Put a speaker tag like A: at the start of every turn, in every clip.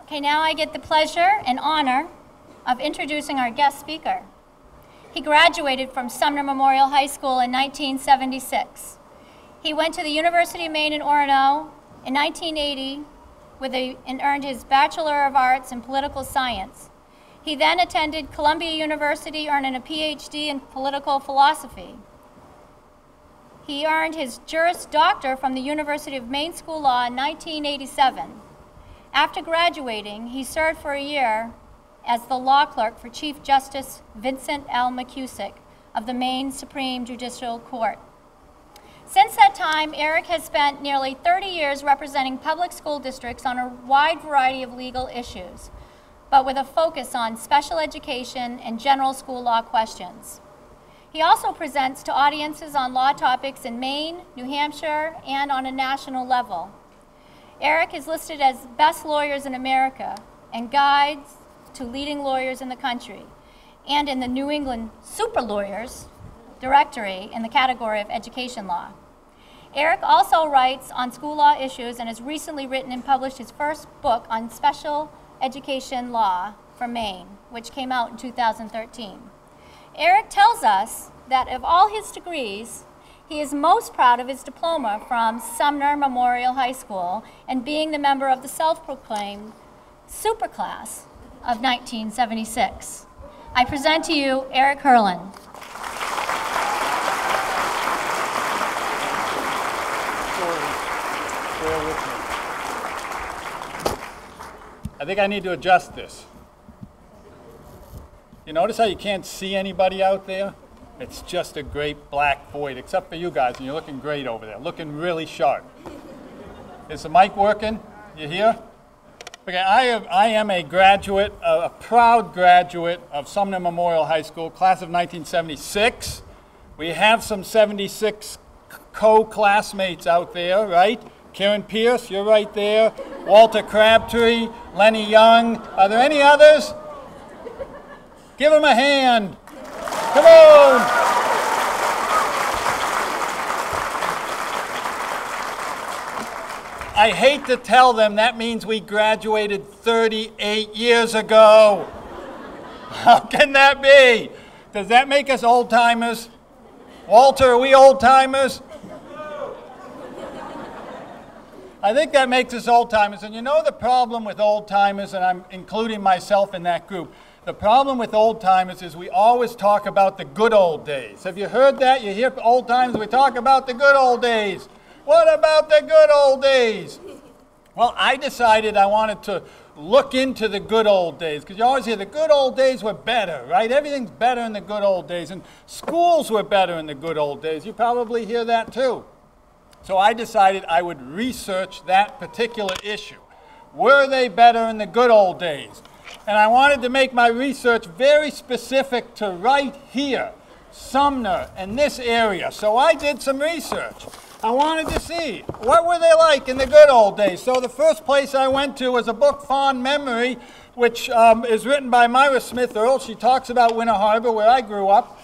A: Okay, now I get the pleasure and honor of introducing our guest speaker. He graduated from Sumner Memorial High School in 1976. He went to the University of Maine in Orono in 1980 and earned his Bachelor of Arts in Political Science. He then attended Columbia University, earning a PhD in Political Philosophy. He earned his Juris Doctor from the University of Maine School of Law in 1987. After graduating, he served for a year as the law clerk for Chief Justice Vincent L. McCusick of the Maine Supreme Judicial Court. Since that time, Eric has spent nearly 30 years representing public school districts on a wide variety of legal issues, but with a focus on special education and general school law questions. He also presents to audiences on law topics in Maine, New Hampshire, and on a national level. Eric is listed as Best Lawyers in America and guides to leading lawyers in the country, and in the New England Super Lawyers directory in the category of education law. Eric also writes on school law issues and has recently written and published his first book on special education law for Maine, which came out in 2013. Eric tells us that of all his degrees, he is most proud of his diploma from Sumner Memorial High School and being the member of the self-proclaimed superclass of 1976. I present to you Eric Herlan.
B: I think I need to adjust this. You notice how you can't see anybody out there? It's just a great black void, except for you guys, and you're looking great over there, looking really sharp. Is the mic working? You here? Okay, I am a graduate, a proud graduate of Sumner Memorial High School, class of 1976. We have some 76 co-classmates out there, right? Karen Pierce, you're right there. Walter Crabtree, Lenny Young. Are there any others? Give them a hand. Come on. I hate to tell them that means we graduated 38 years ago. How can that be? Does that make us old-timers? Walter, are we old-timers? I think that makes us old-timers. And you know the problem with old-timers, and I'm including myself in that group, the problem with old-timers is we always talk about the good old days. Have you heard that? You hear old-timers, we talk about the good old days. What about the good old days? Well, I decided I wanted to look into the good old days, because you always hear the good old days were better, right? Everything's better in the good old days, and schools were better in the good old days. You probably hear that too. So I decided I would research that particular issue. Were they better in the good old days? And I wanted to make my research very specific to right here, Sumner, and this area. So I did some research. I wanted to see, what were they like in the good old days? So the first place I went to was a book, Fond Memory, which is written by Myra Smith Earl. She talks about Winter Harbor, where I grew up.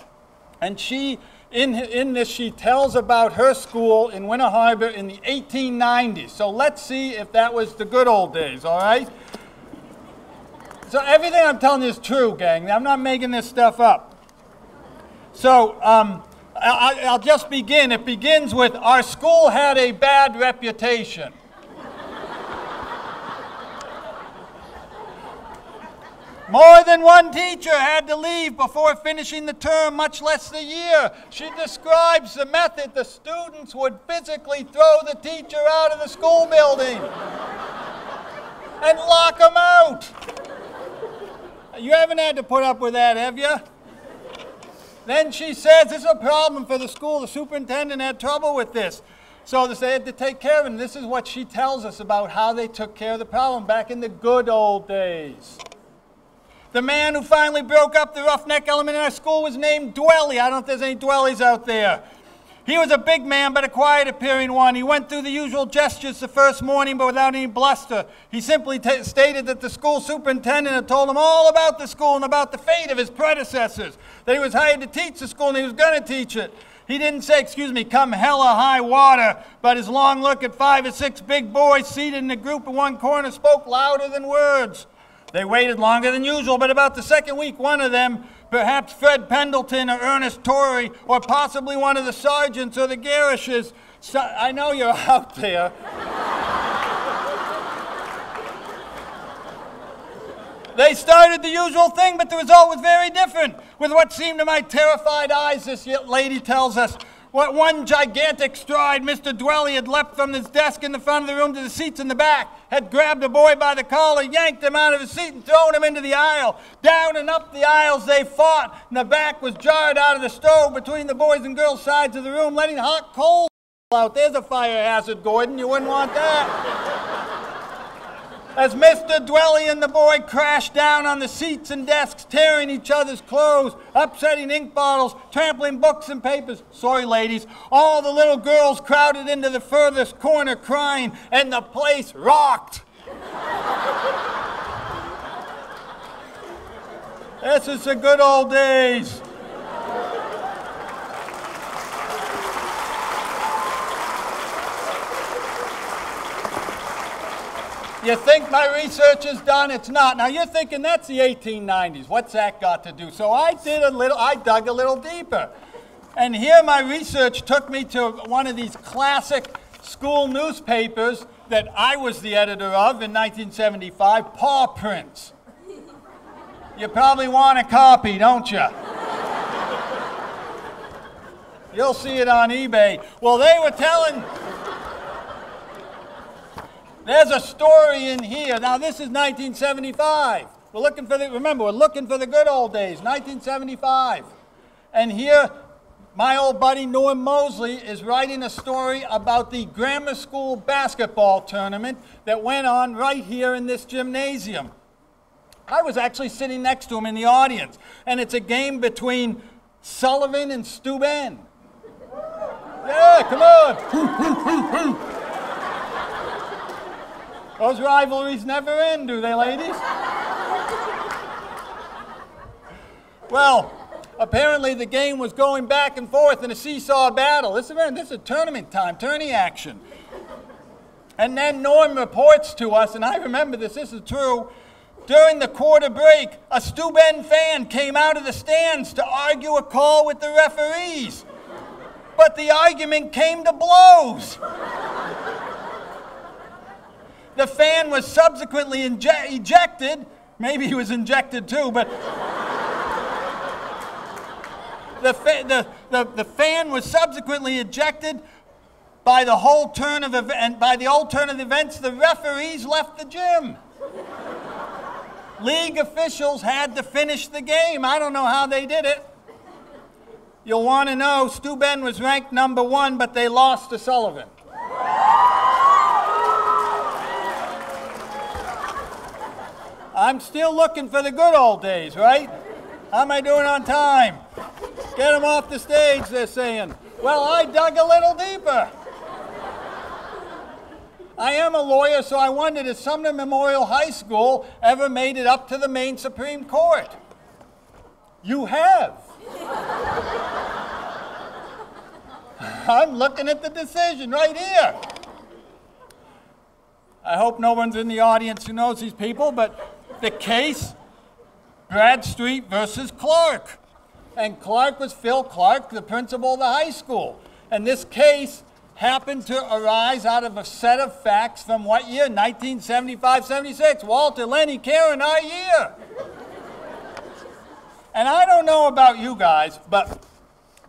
B: And she, in this, she tells about her school in Winter Harbor in the 1890s. So let's see if that was the good old days, all right? So everything I'm telling you is true, gang. I'm not making this stuff up. So I'll just begin. It begins with, our school had a bad reputation. More than one teacher had to leave before finishing the term, much less the year. She describes the method the students would physically throw the teacher out of the school building and lock them out. You haven't had to put up with that, have you? Then she says, this is a problem for the school. The superintendent had trouble with this. So they had to take care of it. And this is what she tells us about how they took care of the problem back in the good old days. The man who finally broke up the roughneck element in our school was named Dwelly. I don't know if there's any Dwellys out there. He was a big man, but a quiet-appearing one. He went through the usual gestures the first morning, but without any bluster. He simply stated that the school superintendent had told him all about the school and about the fate of his predecessors, that he was hired to teach the school and he was going to teach it. He didn't say, excuse me, come hella high water, but his long look at 5 or 6 big boys seated in a group in one corner spoke louder than words. They waited longer than usual, but about the second week, one of them, perhaps Fred Pendleton or Ernest Torrey, or possibly one of the sergeants or the Garishes, I know you're out there. They started the usual thing, but the result was very different. With what seemed to my terrified eyes, this lady tells us, what one gigantic stride, Mr. Dwelly had leapt from his desk in the front of the room to the seats in the back, had grabbed a boy by the collar, yanked him out of his seat, and thrown him into the aisle. Down and up the aisles they fought, and the back was jarred out of the stove between the boys' and girls' sides of the room, letting hot coals out. There's a fire hazard, Gordon. You wouldn't want that. As Mr. Dwelly and the boy crashed down on the seats and desks, tearing each other's clothes, upsetting ink bottles, trampling books and papers. Sorry, ladies. All the little girls crowded into the furthest corner crying, and the place rocked. This is the good old days. You think my research is done? It's not. Now you're thinking that's the 1890s. What's that got to do? So I dug a little deeper. And here my research took me to one of these classic school newspapers that I was the editor of in 1975, Paw Prints. You probably want a copy, don't you? You'll see it on eBay. Well, they were telling... There's a story in here. Now, this is 1975. Remember, we're looking for the good old days, 1975. And here, my old buddy Norm Mosley is writing a story about the grammar school basketball tournament that went on right here in this gymnasium. I was actually sitting next to him in the audience, and it's a game between Sullivan and Steuben. Yeah, come on. Those rivalries never end, do they, ladies? Well, apparently the game was going back and forth in a seesaw battle. This is tournament time, tourney action. And then Norm reports to us, and I remember this is true, during the quarter break, a Steuben fan came out of the stands to argue a call with the referees. But the argument came to blows. The fan was subsequently ejected. Maybe he was injected too, but the fan was subsequently ejected by the whole turn of events. The referees left the gym. League officials had to finish the game. I don't know how they did it. You'll want to know, Steuben was ranked number 1, but they lost to Sullivan. I'm still looking for the good old days, right? How am I doing on time? Get them off the stage, they're saying. Well, I dug a little deeper. I am a lawyer, so I wondered if Sumner Memorial High School ever made it up to the Maine Supreme Court. You have. I'm looking at the decision right here. I hope no one's in the audience who knows these people, but the case, Bradstreet versus Clark. And Clark was Phil Clark, the principal of the high school. And this case happened to arise out of a set of facts from what year? 1975-76. Walter, Lenny, Karen, our year. And I don't know about you guys, but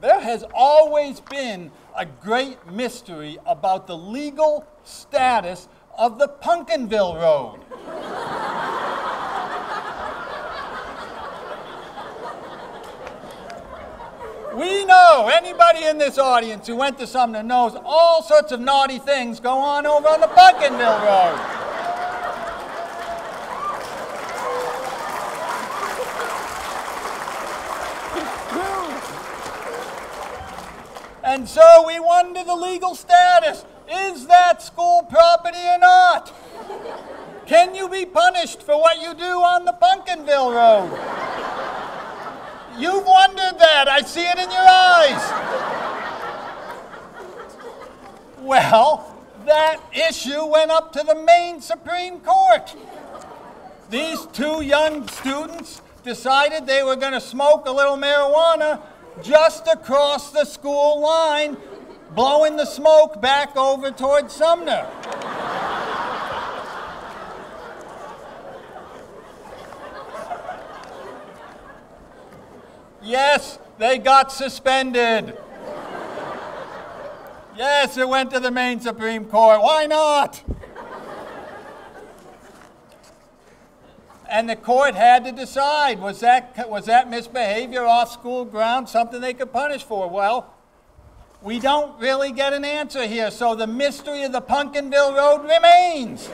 B: there has always been a great mystery about the legal status of the Pumpkinville Road. We know, anybody in this audience who went to Sumner knows all sorts of naughty things go on over on the Pumpkinville Road. And so we wonder the legal status. Is that school property or not? Can you be punished for what you do on the Pumpkinville Road? You've wondered that. I see it in your eyes. Well, that issue went up to the Maine Supreme Court. These two young students decided they were going to smoke a little marijuana just across the school line, blowing the smoke back over towards Sumner. Yes, they got suspended. Yes, it went to the Maine Supreme Court. Why not? And the court had to decide, was that misbehavior off school grounds something they could punish for? Well, we don't really get an answer here, so the mystery of the Pumpkinville Road remains.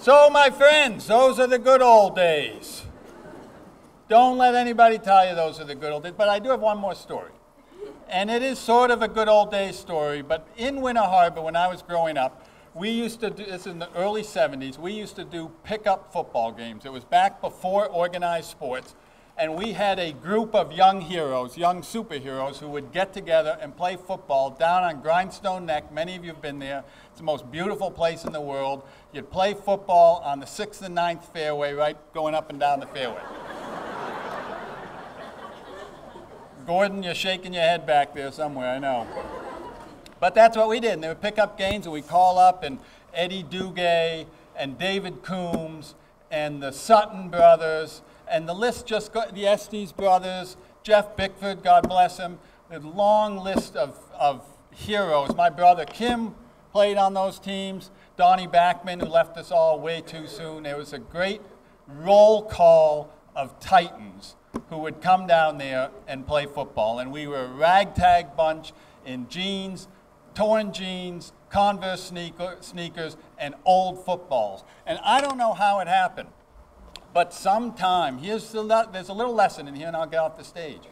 B: So, my friends, those are the good old days. Don't let anybody tell you those are the good old days, but I do have one more story. And it is sort of a good old days story, but in Winter Harbor, when I was growing up, we used to do, this in the early 70s, we used to do pickup football games. It was back before organized sports, and we had a group of young heroes, young superheroes, who would get together and play football down on Grindstone Neck. Many of you have been there. It's the most beautiful place in the world. You'd play football on the 6th and 9th fairway, right, going up and down the fairway. Gordon, you're shaking your head back there somewhere, I know. But that's what we did. And they would pick up games, and we'd call up, and Eddie Duguay, and David Coombs, and the Sutton brothers, and the list just got, the Estes brothers, Jeff Bickford, God bless him, a long list of heroes. My brother Kim played on those teams, Donnie Backman, who left us all way too soon. There was a great roll call of Titans who would come down there and play football. And we were a ragtag bunch in jeans, torn jeans, Converse sneakers, and old footballs. And I don't know how it happened, but sometime, there's a little lesson in here, and I'll get off the stage.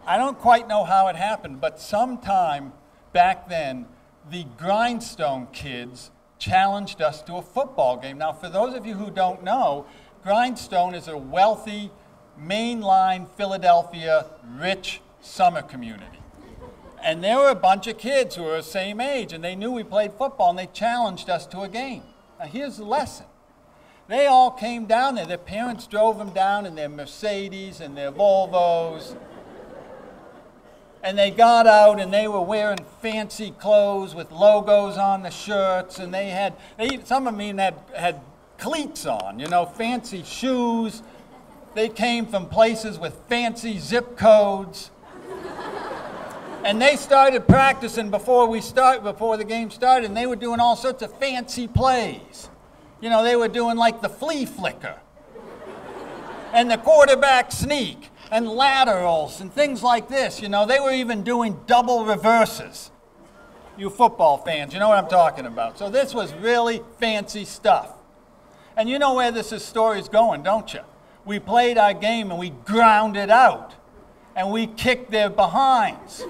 B: I don't quite know how it happened, but sometime back then, the Grindstone kids challenged us to a football game. Now, for those of you who don't know, Grindstone is a wealthy, mainline Philadelphia, rich summer community. And there were a bunch of kids who were the same age, and they knew we played football, and they challenged us to a game. Now, here's the lesson. They all came down there. Their parents drove them down in their Mercedes and their Volvos. And they got out, and they were wearing fancy clothes with logos on the shirts, and some of them even had cleats on, you know, fancy shoes. They came from places with fancy zip codes. And they started practicing before the game started, and they were doing all sorts of fancy plays. You know, they were doing like the flea flicker and the quarterback sneak and laterals and things like this. You know, they were even doing double reverses. You football fans, you know what I'm talking about. So this was really fancy stuff. And you know where this story's going, don't you? We played our game and we ground it out. And we kicked their behinds.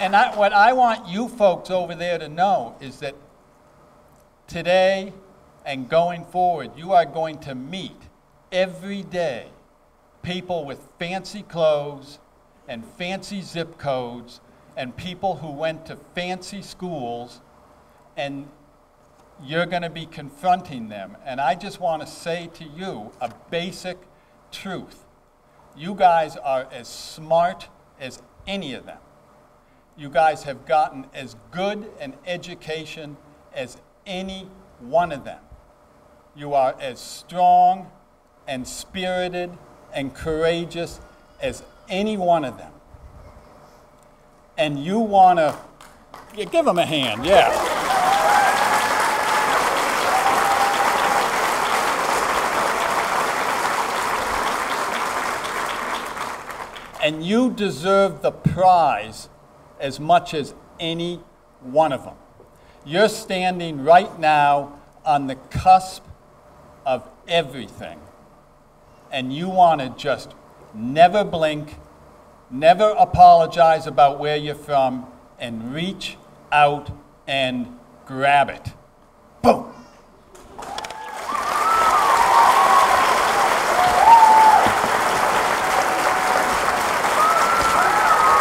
B: And what I want you folks over there to know is that today and going forward, you are going to meet every day people with fancy clothes and fancy zip codes and people who went to fancy schools, and you're going to be confronting them. And I just want to say to you a basic truth. You guys are as smart as any of them. You guys have gotten as good an education as any one of them. You are as strong and spirited and courageous as any one of them. And you want to, give them a hand, yeah. And you deserve the prize as much as any one of them. You're standing right now on the cusp of everything. And you want to just never blink Never apologize about where you're from, and reach out and grab it. Boom!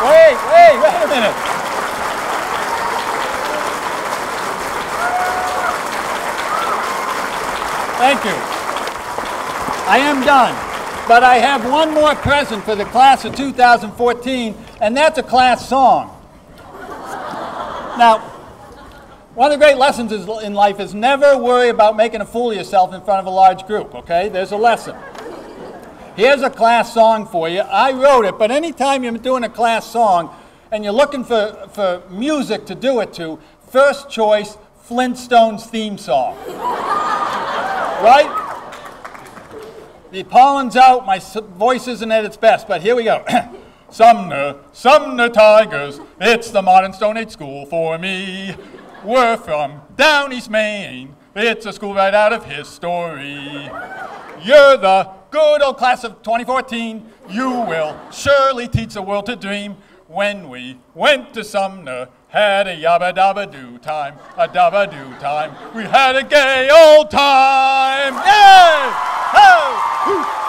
B: Wait a minute. Thank you. I am done, but I have one more present for the class of 2014, and that's a class song. Now, one of the great lessons in life is never worry about making a fool of yourself in front of a large group, okay? There's a lesson. Here's a class song for you. I wrote it, but anytime you're doing a class song and you're looking for music to do it to, first choice, Flintstones theme song. Right? The pollen's out, my voice isn't at its best, but here we go. Sumner, Sumner Tigers, it's the modern Stone Age school for me. We're from down East Maine, it's a school right out of history. You're the good old class of 2014, you will surely teach the world to dream. When we went to Sumner, had a yabba-dabba-doo time, a dabba-doo time. We had a gay old time. Yay! Ho!